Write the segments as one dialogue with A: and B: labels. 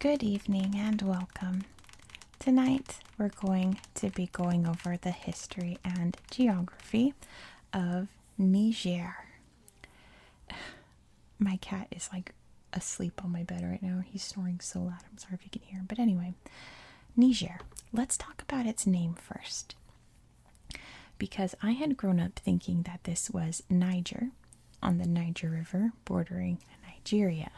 A: Good evening and welcome. Tonight we're going to be going over the history and geography of Niger. My cat is like asleep on my bed right now. He's snoring so loud. I'm sorry if you can hear him. But anyway, Niger. Let's talk about its name first. Because I had grown up thinking that this was Niger on the Niger River bordering Nigeria.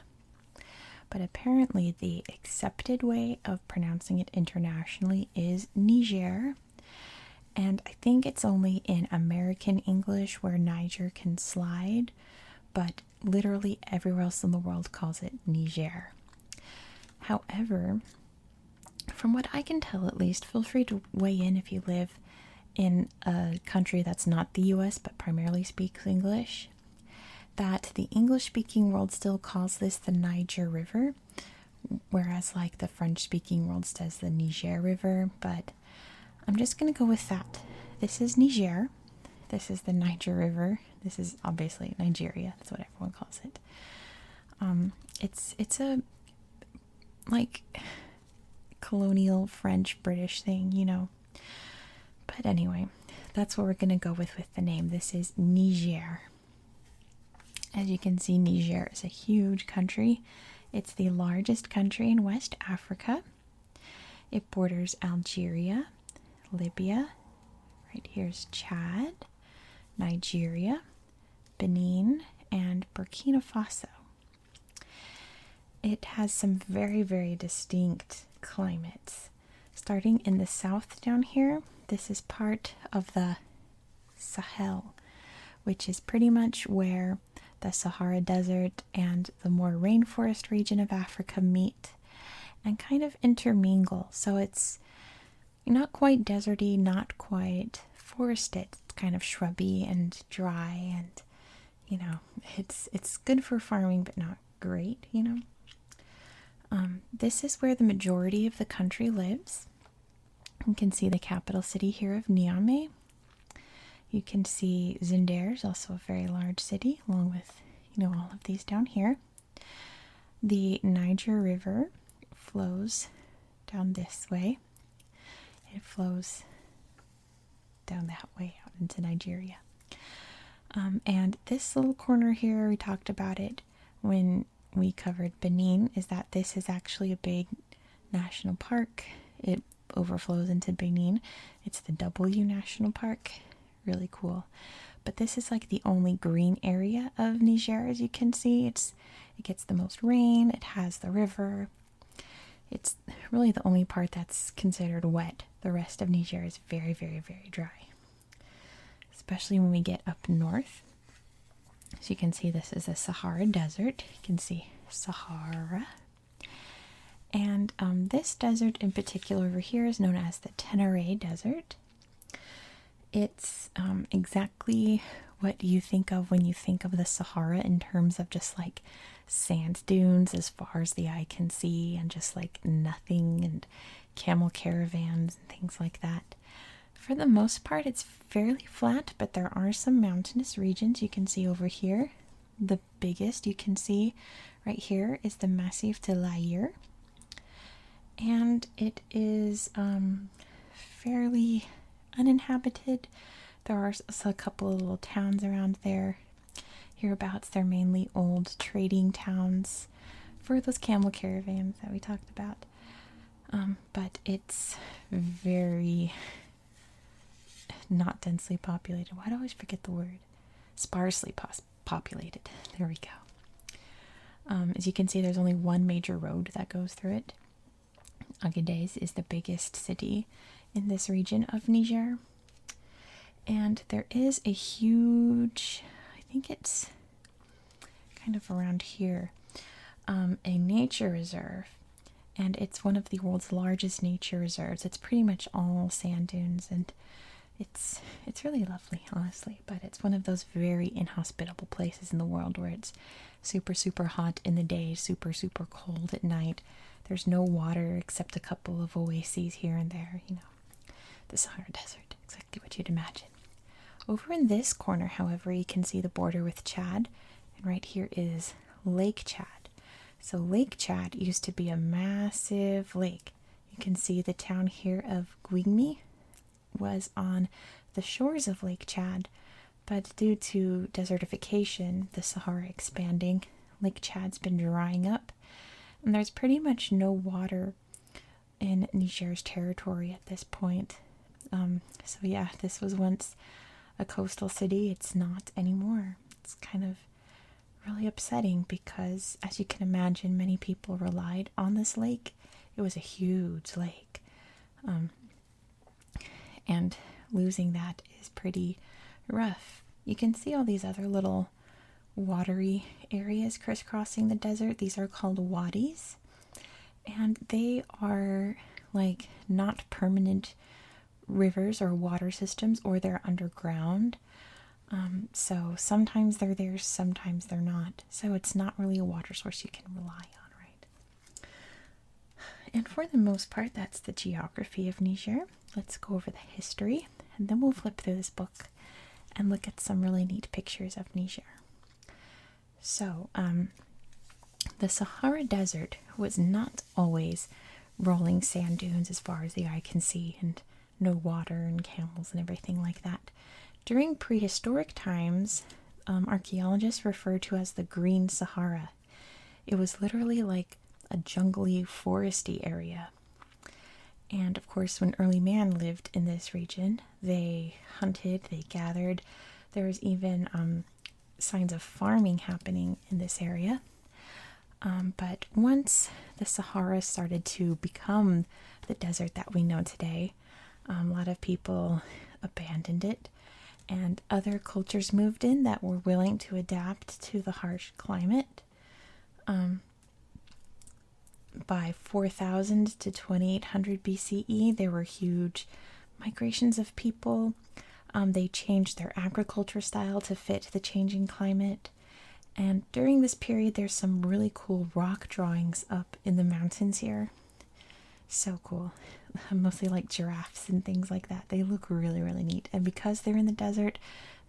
A: But apparently the accepted way of pronouncing it internationally is Niger. And I think it's only in American English where Niger can slide, but literally everywhere else in the world calls it Niger. However, from what I can tell at least, feel free to weigh in if you live in a country that's not the US but primarily speaks English, that the English-speaking world still calls this the Niger River, whereas like the French-speaking world says the Niger River, but I'm just going to go with that. This is Niger. This is the Niger River. This is obviously Nigeria. That's what everyone calls it. It's a like colonial French British thing, you know. But anyway, that's what we're going to go with the name. This is Niger. As you can see, Niger is a huge country. It's the largest country in West Africa. It borders Algeria, Libya, right here's Chad, Nigeria, Benin, and Burkina Faso. It has some very, very distinct climates. Starting in the south down here, this is part of the Sahel, which is pretty much where the Sahara Desert and the more rainforest region of Africa meet and kind of intermingle. So it's not quite deserty, not quite forested. It's kind of shrubby and dry, and you know, it's good for farming but not great, you know. This is where the majority of the country lives. You can see the capital city here of Niamey. You can see Zinder is also a very large city, along with, you know, all of these down here. The Niger River flows down this way. It flows down that way out into Nigeria. And this little corner here, we talked about it when we covered Benin, is that this is actually a big national park. It overflows into Benin. It's the W National Park. Really cool. But this is like the only green area of Niger, as you can see. It gets the most rain. It has the river. It's really the only part that's considered wet. The rest of Niger is very, very, very dry. Especially when we get up north. So you can see this is a Sahara Desert. You can see Sahara. And this desert in particular over here is known as the Tenere Desert. It's exactly what you think of when you think of the Sahara in terms of just like sand dunes as far as the eye can see and just like nothing and camel caravans and things like that. For the most part, it's fairly flat, but there are some mountainous regions you can see over here. The biggest you can see right here is the Massif de l'Aïr. And it is fairly uninhabited. There are a couple of little towns around there. Hereabouts, they're mainly old trading towns for those camel caravans that we talked about. But it's very not densely populated. Why do I always forget the word? Sparsely populated. There we go. As you can see, there's only one major road that goes through it. Agadez is the biggest city in this region of Niger. And there is a huge, I think it's kind of around here, a nature reserve. And it's one of the world's largest nature reserves. It's pretty much all sand dunes, and it's really lovely, honestly. But it's one of those very inhospitable places in the world where it's super, super hot in the day, super, super cold at night. There's no water except a couple of oases here and there, you know. The Sahara Desert, exactly what you'd imagine. Over in this corner, however, you can see the border with Chad, and right here is Lake Chad. So Lake Chad used to be a massive lake. You can see the town here of Guigmy was on the shores of Lake Chad, but due to desertification, the Sahara expanding, Lake Chad's been drying up, and there's pretty much no water in Niger's territory at this point. So yeah, this was once a coastal city. It's not anymore. It's kind of really upsetting because, as you can imagine, many people relied on this lake. It was a huge lake. And losing that is pretty rough. You can see all these other little watery areas crisscrossing the desert. These are called wadis. And they are like not permanent rivers or water systems, or they're underground. So sometimes they're there, sometimes they're not. So it's not really a water source you can rely on, right? And for the most part, that's the geography of Niger. Let's go over the history, and then we'll flip through this book and look at some really neat pictures of Niger. So, the Sahara Desert was not always rolling sand dunes as far as the eye can see, and no water and camels and everything like that. During prehistoric times, archaeologists refer to as the Green Sahara. It was literally like a jungly, foresty area. And of course, when early man lived in this region, they hunted, they gathered. There was even signs of farming happening in this area. But once the Sahara started to become the desert that we know today, a lot of people abandoned it, and other cultures moved in that were willing to adapt to the harsh climate. By 4000 to 2800 BCE, there were huge migrations of people. They changed their agriculture style to fit the changing climate. And during this period, there's some really cool rock drawings up in the mountains here. So cool. Mostly like giraffes and things like that. They look really, really neat. And because they're in the desert,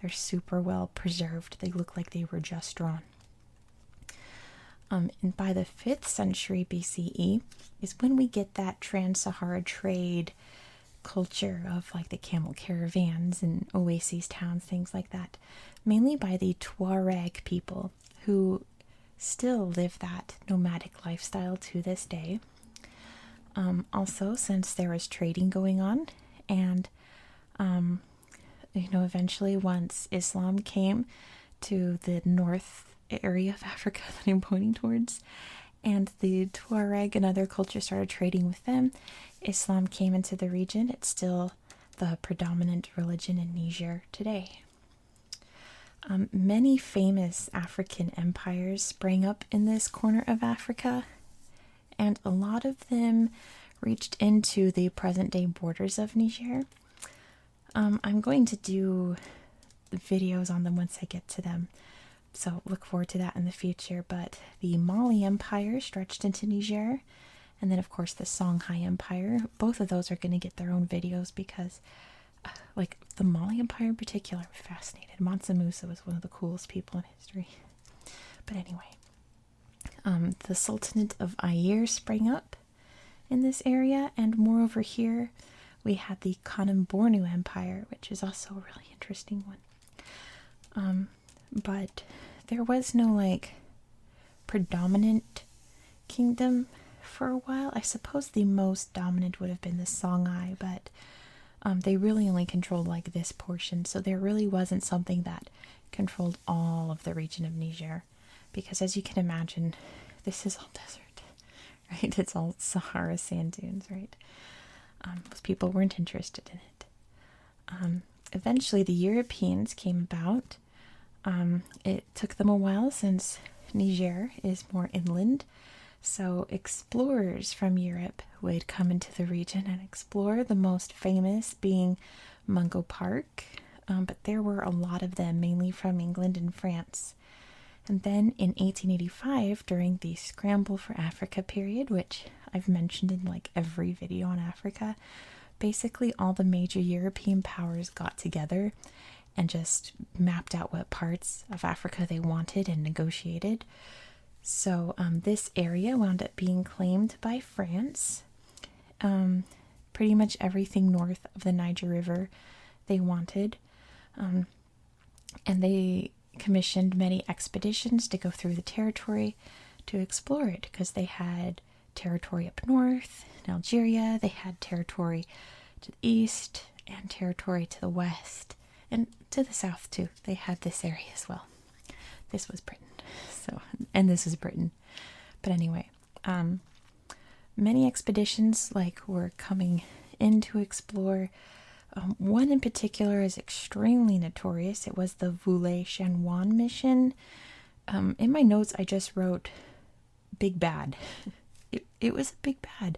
A: they're super well preserved. They look like they were just drawn. And by the 5th century BCE is when we get that trans-Sahara trade culture of like the camel caravans and oasis towns, things like that. Mainly by the Tuareg people, who still live that nomadic lifestyle to this day. Also, since there was trading going on, and eventually once Islam came to the north area of Africa that I'm pointing towards, and the Tuareg and other cultures started trading with them, Islam came into the region. It's still the predominant religion in Niger today. Many famous African empires sprang up in this corner of Africa, and a lot of them reached into the present-day borders of Niger. I'm going to do videos on them once I get to them, so look forward to that in the future. But the Mali Empire stretched into Niger, and then of course the Songhai Empire. Both of those are going to get their own videos because like the Mali Empire in particular, I'm fascinated. Mansa Musa was one of the coolest people in history. But anyway, the Sultanate of Ayr sprang up in this area, and moreover here we had the Kanem-Bornu Empire, which is also a really interesting one. But there was no like predominant kingdom for a while. I suppose the most dominant would have been the Songhai, but they really only controlled like this portion, so there really wasn't something that controlled all of the region of Niger, because as you can imagine, this is all desert, right? It's all Sahara sand dunes, right? Most people weren't interested in it. Eventually the Europeans came about. It took them a while since Niger is more inland. So explorers from Europe would come into the region and explore, the most famous being Mungo Park. But there were a lot of them, mainly from England and France. And then in 1885, during the Scramble for Africa period, which I've mentioned in like every video on Africa, basically all the major European powers got together and just mapped out what parts of Africa they wanted and negotiated. So this area wound up being claimed by France. Pretty much everything north of the Niger River they wanted. And they commissioned many expeditions to go through the territory to explore it, because they had territory up north in Algeria, they had territory to the east, and territory to the west, and to the south too. They had this area as well. This was Britain. And this is Britain. But anyway, many expeditions were coming in to explore. One in particular is extremely notorious. It was the Voulet-Chanoine mission. In my notes, I just wrote "big bad." It was a big bad.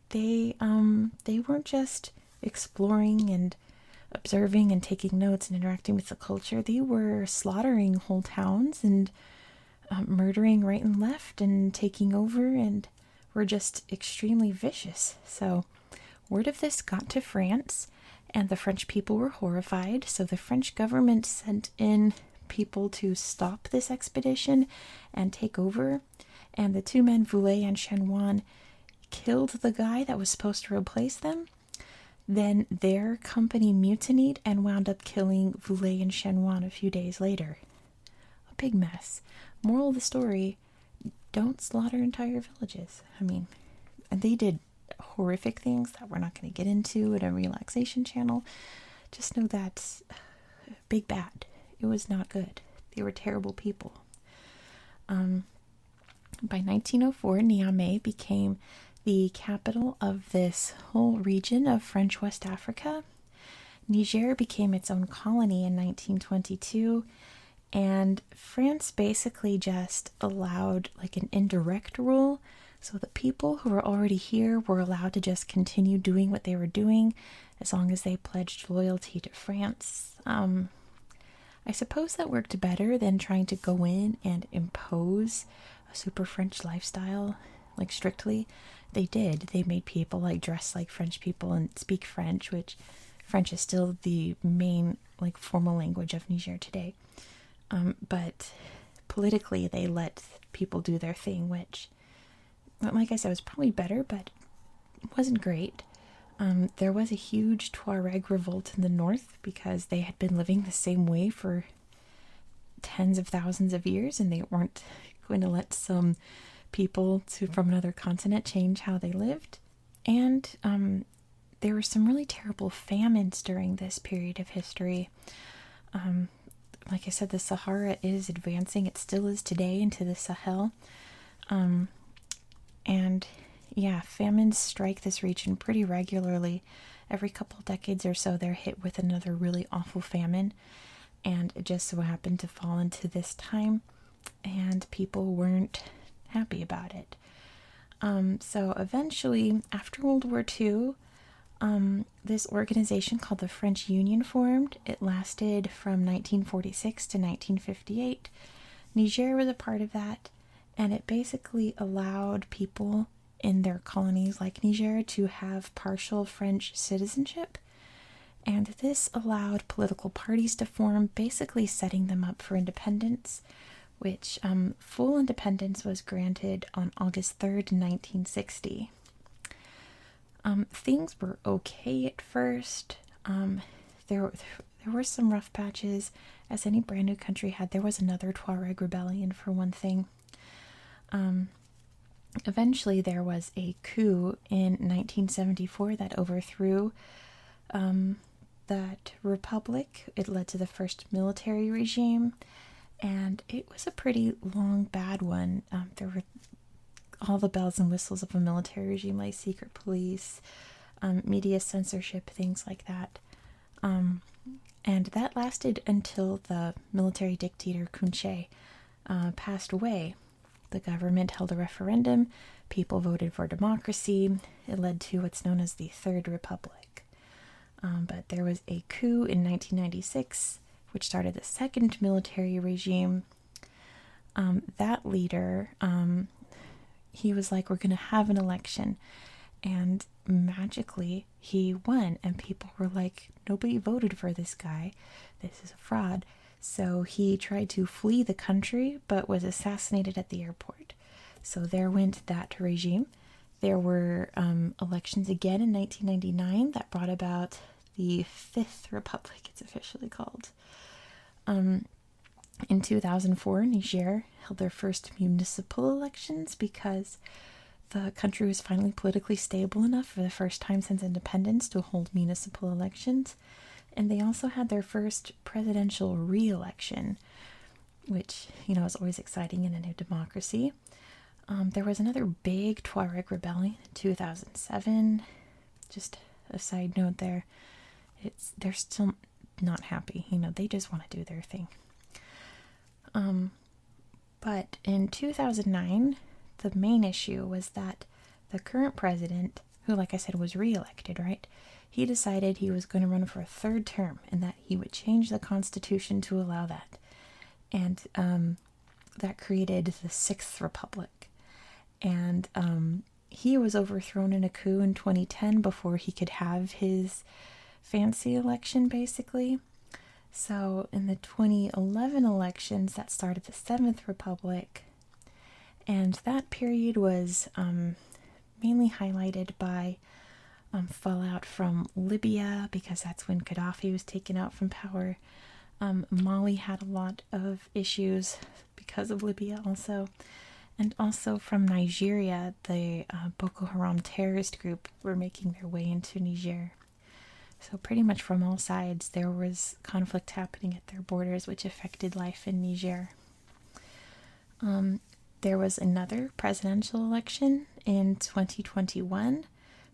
A: They weren't just exploring and observing and taking notes and interacting with the culture. They were slaughtering whole towns and murdering right and left and taking over, and were just extremely vicious. So word of this got to France, and the French people were horrified. So the French government sent in people to stop this expedition and take over. And the two men, Voulet and Chanoine, killed the guy that was supposed to replace them. Then their company mutinied and wound up killing Voulet and Chanoine a few days later. A big mess. Moral of the story, don't slaughter entire villages. I mean, and they did horrific things that we're not going to get into in a relaxation channel. Just know that's big bad. It was not good. They were terrible people. By 1904, Niamey became the capital of this whole region of French West Africa. Niger became its own colony in 1922, and France basically just allowed an indirect rule. So the people who were already here were allowed to just continue doing what they were doing as long as they pledged loyalty to France. I suppose that worked better than trying to go in and impose a super French lifestyle, strictly. They did. They made people dress like French people and speak French, which French is still the main formal language of Niger today. But politically, they let people do their thing, which, like I said, was probably better, but wasn't great. There was a huge Tuareg revolt in the north because they had been living the same way for tens of thousands of years, and they weren't going to let some people from another continent change how they lived. And there were some really terrible famines during this period of history. Like I said, the Sahara is advancing. It still is today into the Sahel. And yeah, famines strike this region pretty regularly. Every couple decades or so, they're hit with another really awful famine. And it just so happened to fall into this time, and people weren't happy about it. So eventually, after World War II, this organization called the French Union formed. It lasted from 1946 to 1958. Niger was a part of that, and it basically allowed people in their colonies like Niger to have partial French citizenship. And this allowed political parties to form, basically setting them up for independence, which full independence was granted on August 3rd, 1960. Things were okay at first. There were some rough patches, as any brand new country had. There was another Tuareg rebellion, for one thing. Eventually, there was a coup in 1974 that overthrew that republic. It led to the first military regime, and it was a pretty long, bad one. There were all the bells and whistles of a military regime, like secret police, media censorship, things like that. And that lasted until the military dictator Kunche passed away. The government held a referendum. People voted for democracy. It led to what's known as the Third Republic. But there was a coup in 1996, which started the second military regime. That leader, he was like, we're going to have an election. And magically, he won. And people were like, nobody voted for this guy. This is a fraud. So he tried to flee the country but was assassinated at the airport. So there went that regime. There were elections again in 1999 that brought about the Fifth Republic, it's officially called. In 2004, Niger held their first municipal elections because the country was finally politically stable enough for the first time since independence to hold municipal elections. And they also had their first presidential re-election, which, is always exciting in a new democracy. There was another big Tuareg rebellion in 2007. Just a side note there. They're still not happy. They just want to do their thing. But in 2009, the main issue was that the current president, who, like I said, was re-elected, right? He decided he was going to run for a third term and that he would change the constitution to allow that. And that created the Sixth Republic. And he was overthrown in a coup in 2010 before he could have his fancy election, basically. So in the 2011 elections, that started the Seventh Republic. And that period was mainly highlighted by fallout from Libya, because that's when Gaddafi was taken out from power. Mali had a lot of issues because of Libya also. And also from Nigeria, the Boko Haram terrorist group were making their way into Niger. So pretty much from all sides, there was conflict happening at their borders, which affected life in Niger. There was another presidential election in 2021.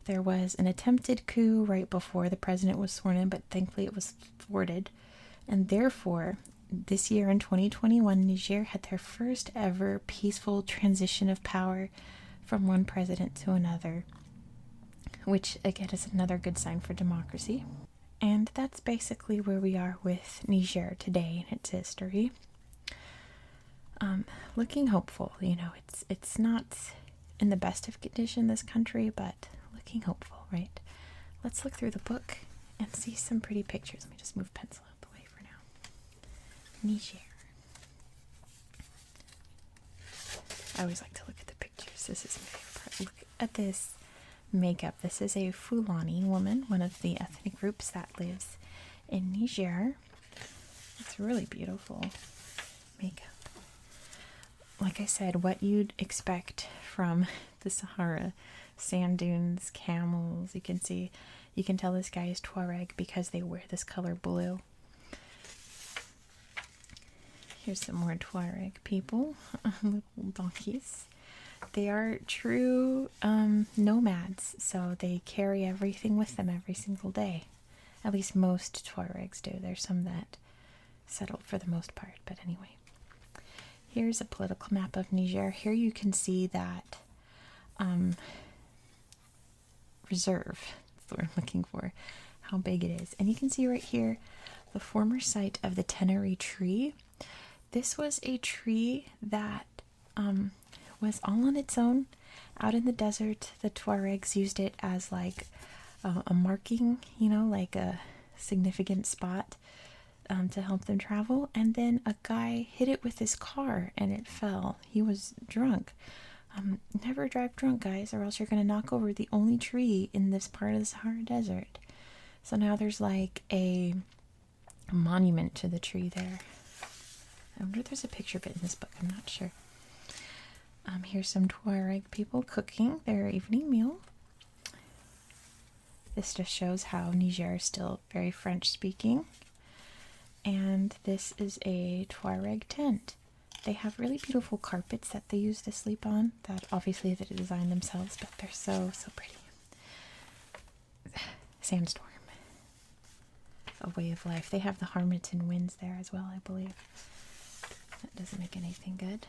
A: There was an attempted coup right before the president was sworn in, but thankfully it was thwarted. And therefore, this year in 2021, Niger had their first ever peaceful transition of power from one president to another, which again is another good sign for democracy. And that's basically where we are with Niger today in its history. Looking hopeful, it's not in the best of condition, this country, but looking hopeful, right? Let's look through the book and see some pretty pictures. Let me just move pencil out the way for now. Niger. I always like to look at the pictures. This is my favorite part. Look at this makeup. This is a Fulani woman, one of the ethnic groups that lives in Niger. It's really beautiful makeup. Like I said, what you'd expect from the Sahara. Sand dunes, camels. You can tell this guy is Tuareg because they wear this color blue. Here's some more Tuareg people, little donkeys. They are true nomads, so they carry everything with them every single day. At least most Tuaregs do. There's some that settle for the most part, but anyway. Here's a political map of Niger. Here you can see that reserve. That's what we're looking for. How big it is. And you can see right here the former site of the Tenere tree. This was a tree that was all on its own out in the desert. The Tuaregs used it as like a marking, like a significant spot to help them travel. And then a guy hit it with his car and it fell. He was drunk. Never drive drunk, guys, or else you're going to knock over the only tree in this part of the Sahara Desert. So now there's like a monument to the tree there. I wonder if there's a picture of it in this book. I'm not sure. Here's some Tuareg people cooking their evening meal. This just shows how Niger is still very French-speaking. And this is a Tuareg tent. They have really beautiful carpets that they use to sleep on, that obviously they design themselves, but they're so pretty. Sandstorm. A way of life. They have the Harmattan winds there as well, I believe. That doesn't make anything good.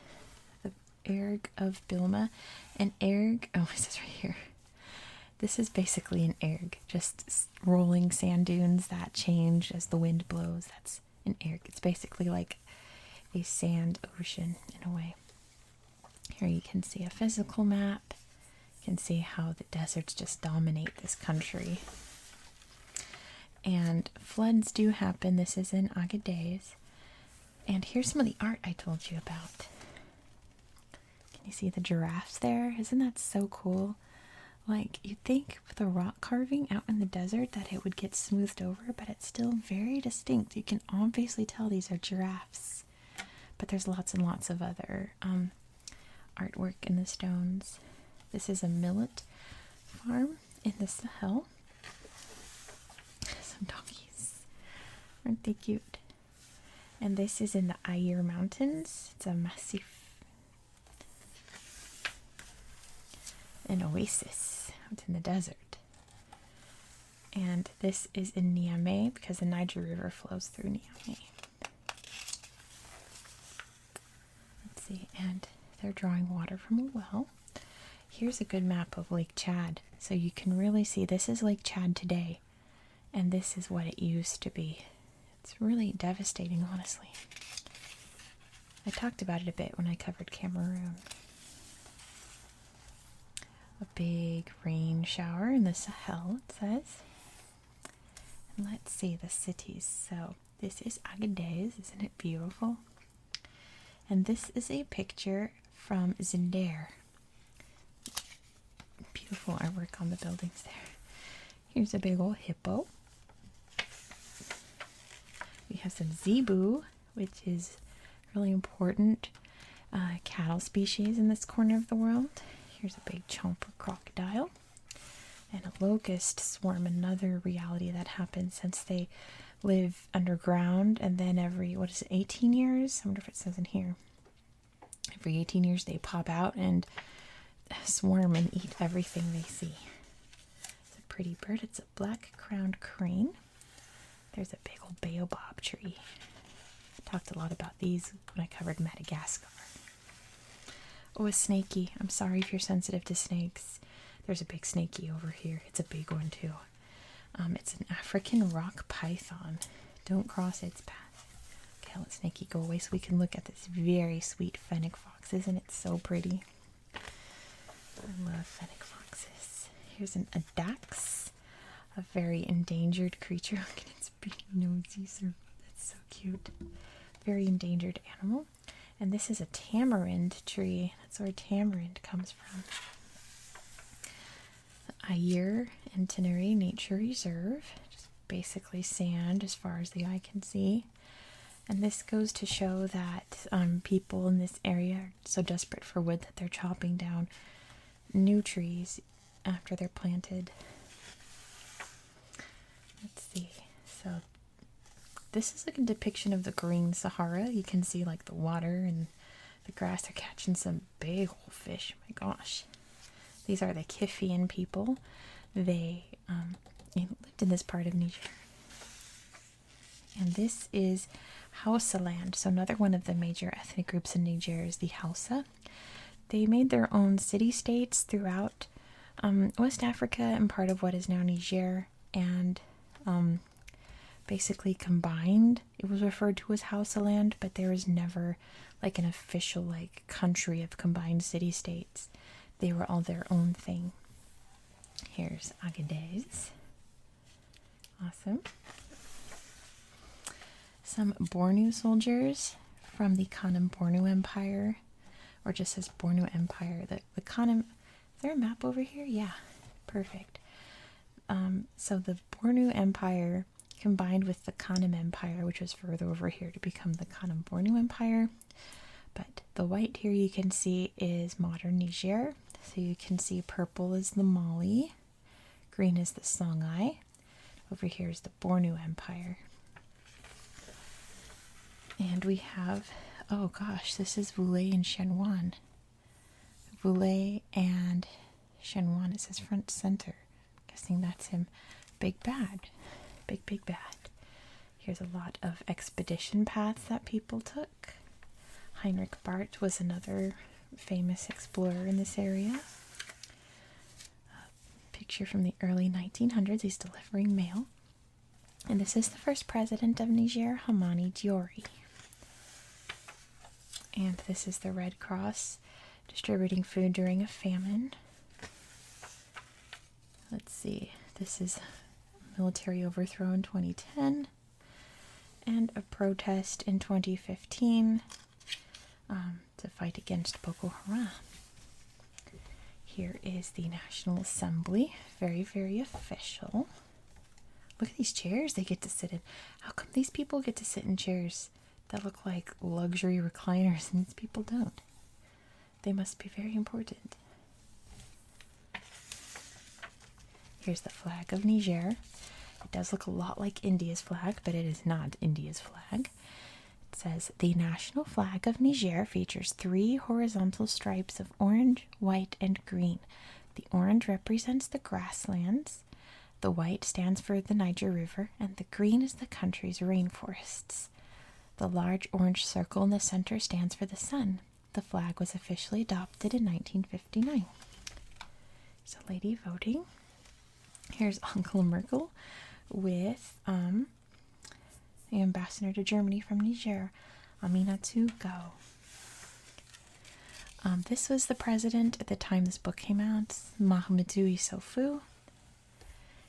A: The erg of Bilma. An erg, oh, it says right here. This is basically an erg, just rolling sand dunes that change as the wind blows. That's an erg. It's basically like a sand ocean in a way. Here you can see a physical map. You can see how the deserts just dominate this country. And floods do happen. This is in Agadez. And here's some of the art I told you about. Can you see the giraffes there? Isn't that so cool? Like, you'd think with a rock carving out in the desert that it would get smoothed over, but it's still very distinct. You can obviously tell these are giraffes. But there's lots and lots of other artwork in the stones. This is a millet farm in the Sahel. Some donkeys. Aren't they cute? And this is in the Niger Mountains. It's a massif. An oasis out in the desert. And this is in Niamey because the Niger River flows through Niamey. Let's see, and they're drawing water from a well. Here's a good map of Lake Chad. So you can really see this is Lake Chad today. And this is what it used to be. It's really devastating, honestly. I talked about it a bit when I covered Cameroon. A big rain shower in the Sahel, it says. And let's see the cities. So this is Agadez, isn't it beautiful? And this is a picture from Zinder. Beautiful artwork on the buildings there. Here's a big old hippo. We have some zebu, which is really important cattle species in this corner of the world. Here's a big chomper crocodile. And a locust swarm, another reality that happens since they live underground. And then every, 18 years? I wonder if it says in here. Every 18 years they pop out and swarm and eat everything they see. It's a pretty bird. It's a black-crowned crane. There's a big old baobab tree. I talked a lot about these when I covered Madagascar. Oh, a snaky. I'm sorry if you're sensitive to snakes. There's a big snaky over here. It's a big one too. It's an African rock python. Don't cross its path. Okay, I'll let snaky go away so we can look at this very sweet fennec fox. Isn't it so pretty? I love fennec foxes. Here's a dax, a very endangered creature. Look at its big nosy circle. That's so cute. Very endangered animal. And this is a tamarind tree. That's where tamarind comes from. The Ayer and Tenere Nature Reserve. Just basically sand as far as the eye can see. And this goes to show that people in this area are so desperate for wood that they're chopping down new trees after they're planted. Let's see. So this is like a depiction of the Green Sahara. You can see like the water and the grass. They're catching some big old fish. My gosh. These are the Kifian people. They lived in this part of Niger. And this is Hausa land. So another one of the major ethnic groups in Niger is the Hausa. They made their own city-states throughout West Africa and part of what is now Niger. And basically combined. It was referred to as Hausa land, but there was never like an official like country of combined city-states. They were all their own thing. Here's Agadez. Awesome. Some Bornu soldiers from the Kanem Bornu Empire, or just says Bornu Empire. The Kanem, is there a map over here? Yeah, perfect. So the Bornu Empire combined with the Kanem Empire, which was further over here, to become the Kanem Bornu Empire. But the white here you can see is modern Niger. So you can see purple is the Mali, green is the Songhai. Over here is the Bornu Empire. And we have, oh gosh, this is Voulay and Shenwan. Voulay and Shenwan, it says front center. Guessing that's him. Big bad. Big bad. Here's a lot of expedition paths that people took. Heinrich Barth was another famous explorer in this area. A picture from the early 1900s. He's delivering mail. And this is the first president of Niger, Hamani Diori. And this is the Red Cross distributing food during a famine. Let's see. This is military overthrow in 2010. and a protest in 2015 to fight against Boko Haram. Here is the National Assembly. Very, very official. Look at these chairs they get to sit in. How come these people get to sit in chairs that look like luxury recliners and these people don't? They must be very important. Here's the flag of Niger. It does look a lot like India's flag, but it is not India's flag. It says, the national flag of Niger features 3 horizontal stripes of orange, white, and green. The orange represents the grasslands, the white stands for the Niger River, and the green is the country's rainforests. The large orange circle in the center stands for the sun. The flag was officially adopted in 1959. There's a lady voting. Here's Angela Merkel with the ambassador to Germany from Niger, Aminatu Go. This was the president at the time this book came out, Mahamadou Issoufou.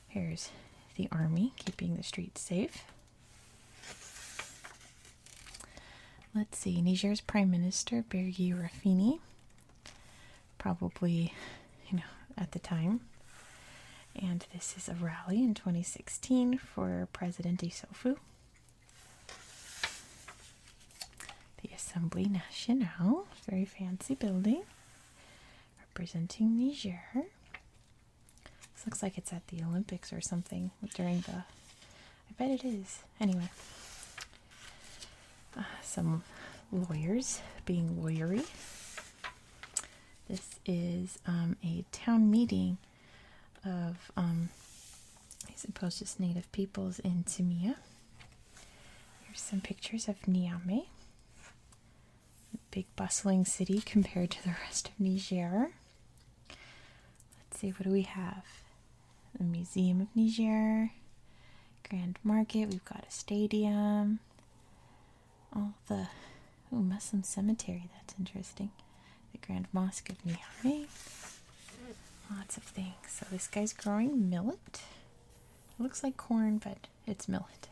A: Here's the army keeping the streets safe. Let's see, Niger's Prime Minister, Birgi Rafini, probably, at the time. And this is a rally in 2016 for President Issoufou. The Assemblée Nationale, very fancy building, representing Niger. This looks like it's at the Olympics or something during the... I bet it is. Anyway. Some lawyers being lawyery. This is a town meeting of, I suppose, just native peoples in Timia. Here's some pictures of Niamey. A big bustling city compared to the rest of Niger. Let's see, what do we have? The Museum of Niger, Grand Market, we've got a stadium, all the Muslim cemetery, that's interesting. The Grand Mosque of Niamey, lots of things. So this guy's growing millet. It looks like corn, but it's millet.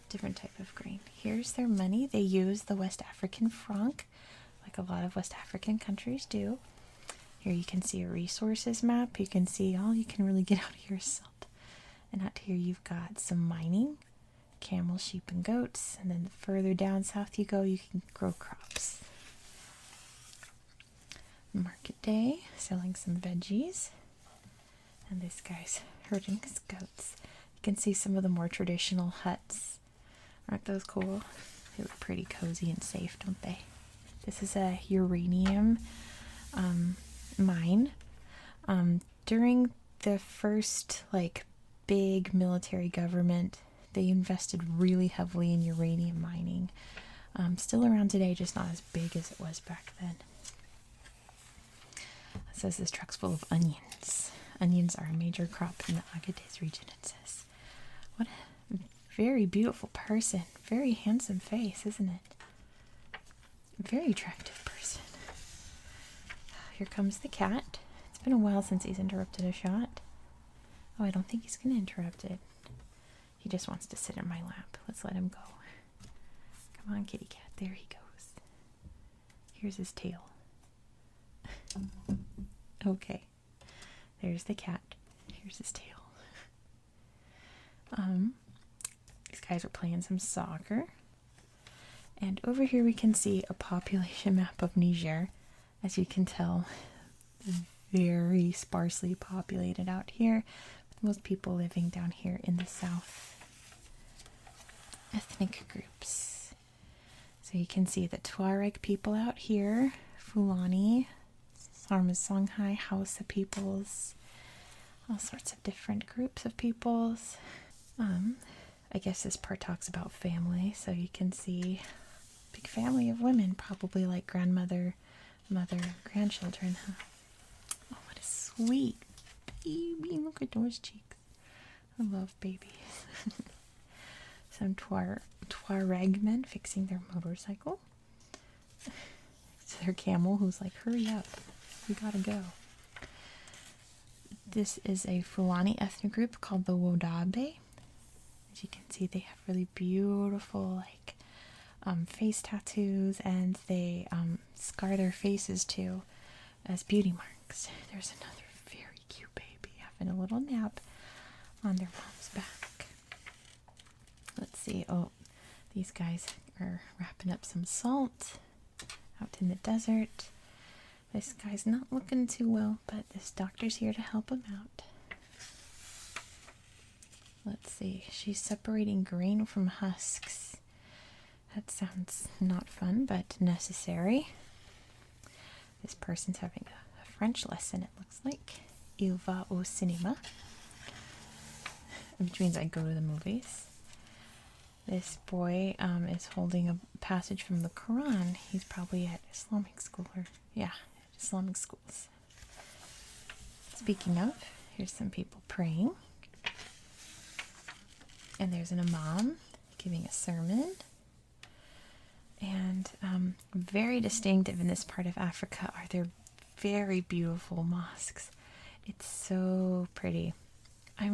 A: Different type of grain. Here's their money. They use the West African franc, like a lot of West African countries do. Here you can see a resources map. You can see all you can really get out of here is salt. And out here you've got some mining, camel, sheep, and goats. And then further down south you go, you can grow crops. Market day, selling some veggies. And this guy's herding his goats. You can see some of the more traditional huts. Aren't those cool? They look pretty cozy and safe, don't they? This is a uranium mine. During the first big military government, they invested really heavily in uranium mining. Still around today, just not as big as it was back then. It says this truck's full of onions. Onions are a major crop in the Agadez region, it says. What a very beautiful person. Very handsome face, isn't it? Very attractive person. Here comes the cat. It's been a while since he's interrupted a shot. Oh, I don't think he's going to interrupt it. He just wants to sit in my lap. Let's let him go. Come on, kitty cat. There he goes. Here's his tail. Okay. There's the cat. Here's his tail. These guys are playing some soccer. And over here we can see a population map of Niger. As you can tell, very sparsely populated out here, with most people living down here in the south. Ethnic groups. So you can see the Tuareg people out here, Fulani, Sarma-Songhai, Hausa peoples, all sorts of different groups of peoples. I guess this part talks about family, so you can see big family of women, probably like grandmother, mother, grandchildren, huh? Oh, what a sweet baby. Look at those cheeks. I love babies. Some Tuareg men fixing their motorcycle. It's their camel who's like, hurry up, we gotta go. This is a Fulani ethnic group called the Wodabe. As you can see they have really beautiful like face tattoos, and they scar their faces too as beauty marks. There's another very cute baby having a little nap on their mom's back. Let's see. Oh, these guys are wrapping up some salt out in the desert. This guy's not looking too well, but this doctor's here to help him out. Let's see. She's separating grain from husks. That sounds not fun, but necessary. This person's having a French lesson, it looks like. Il va au cinéma, which means I go to the movies. This boy is holding a passage from the Quran. He's probably at Islamic school, or yeah, Islamic schools. Speaking of, here's some people praying. And there's an imam giving a sermon. And very distinctive in this part of Africa are their very beautiful mosques. It's so pretty. I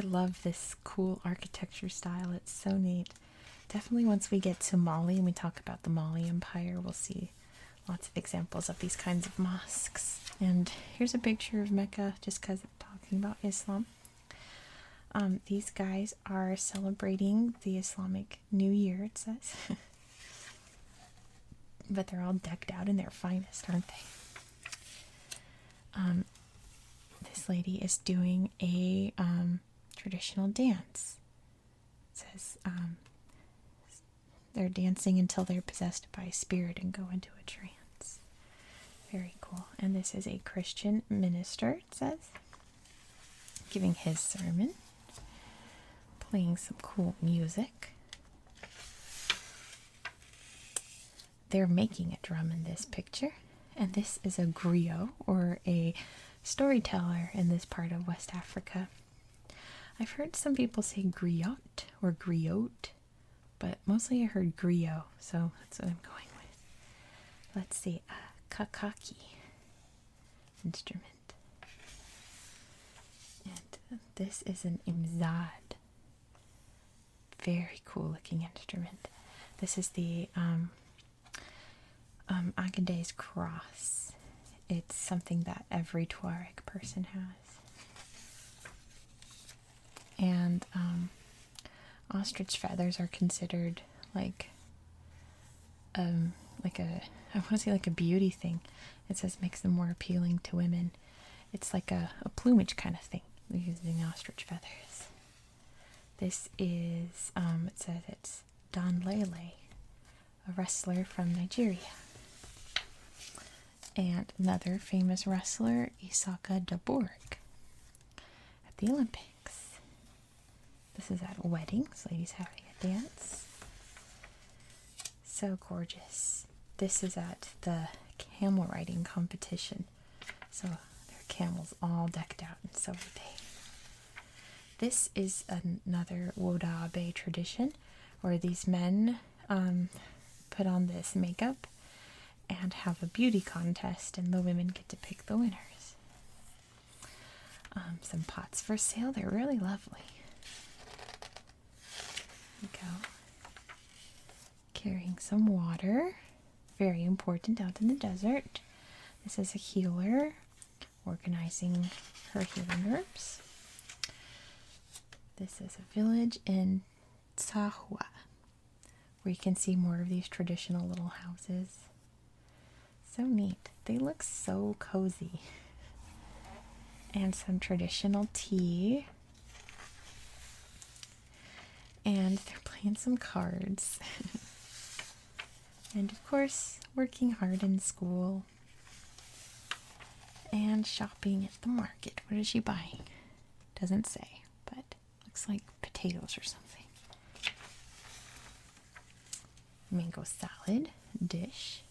A: love this cool architecture style. It's so neat. Definitely once we get to Mali and we talk about the Mali Empire, we'll see lots of examples of these kinds of mosques. And here's a picture of Mecca, just because I'm talking about Islam. These guys are celebrating the Islamic New Year, it says. But they're all decked out in their finest, aren't they? This lady is doing a traditional dance. It says they're dancing until they're possessed by a spirit and go into a trance. Very cool. And this is a Christian minister, it says, giving his sermon, playing some cool music. They're making a drum in this picture, and this is a griot, or a storyteller in this part of West Africa. I've heard some people say griot or griot, but mostly I heard griot, so that's what I'm going with. Let's see, a kakaki instrument. And this is an imzad. Very cool looking instrument. This is the Agade's cross. It's something that every Tuareg person has. And ostrich feathers are considered like I want to say like a beauty thing. It says makes them more appealing to women. It's like a plumage kind of thing, using ostrich feathers. This is, it says it's Don Lele, a wrestler from Nigeria. And another famous wrestler, Isaka Daborg, at the Olympics. This is at weddings, ladies having a dance. So gorgeous. This is at the camel riding competition. So their camels all decked out, and so are they. This is another Wodabe tradition, where these men put on this makeup and have a beauty contest, and the women get to pick the winners. Some pots for sale. They're really lovely. There we go. Carrying some water. Very important out in the desert. This is a healer organizing her healing herbs. This is a village in Tsahua, where you can see more of these traditional little houses. So neat. They look so cozy. And some traditional tea. And they're playing some cards. And of course, working hard in school. And shopping at the market. What is she buying? Doesn't say, but looks like potatoes or something. Mango salad dish.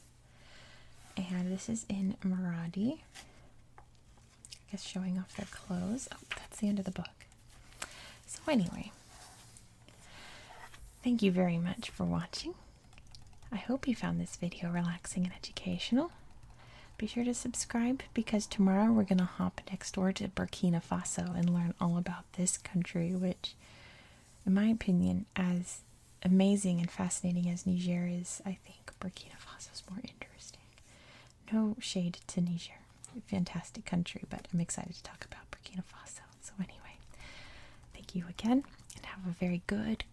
A: And this is in Maradi. I guess showing off their clothes. Oh, that's the end of the book. So anyway, thank you very much for watching. I hope you found this video relaxing and educational. Be sure to subscribe, because tomorrow we're going to hop next door to Burkina Faso and learn all about this country, which in my opinion, as amazing and fascinating as Niger is, I think Burkina Faso is more interesting. No shade to Niger. Fantastic country, but I'm excited to talk about Burkina Faso. So anyway, thank you again, and have a very good